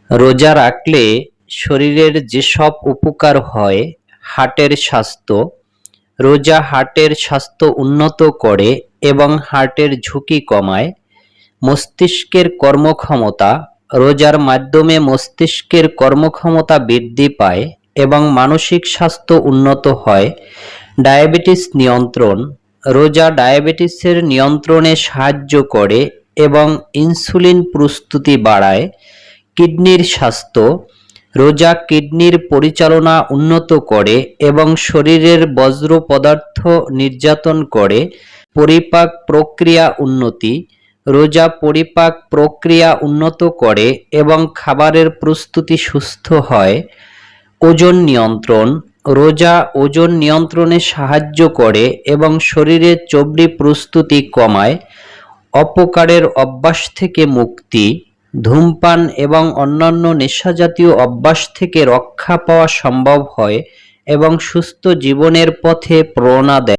রোজা রাখলে শরীরের যেসব উপকার হয়। হার্টের স্বাস্থ্য। রোজা হার্টের স্বাস্থ্য উন্নত করে এবং হার্টের ঝুঁকি কমায়। মস্তিষ্কের কর্মক্ষমতা। রোজার মাধ্যমে মস্তিষ্কের কর্মক্ষমতা বৃদ্ধি পায় এবং মানসিক স্বাস্থ্য উন্নত হয়। ডায়াবেটিস নিয়ন্ত্রণ। রোজা ডায়াবেটিসের নিয়ন্ত্রণে সাহায্য করে এবং ইনসুলিন প্রস্তুতি বাড়ায়। কিডনির স্বাস্থ্য। রোজা কিডনির পরিচালনা উন্নত করে এবং শরীরের বর্জ্য পদার্থ নির্যাতন করে। পরিপাক প্রক্রিয়া উন্নতি। রোজা পরিপাক প্রক্রিয়া উন্নত করে এবং খাবারের প্রস্তুতি সুস্থ হয়। ওজন নিয়ন্ত্রণ। রোজা ওজন নিয়ন্ত্রণে সাহায্য করে এবং শরীরের চর্বি প্রস্তুতি কমায়। অপকারের অভ্যাস থেকে মুক্তি। ধূমপান এবং অন্যান্য নেশাজাতীয় অভ্যাস থেকে রক্ষা পাওয়া সম্ভব হয় এবং সুস্থ জীবনের পথে প্রেরণা দেয়।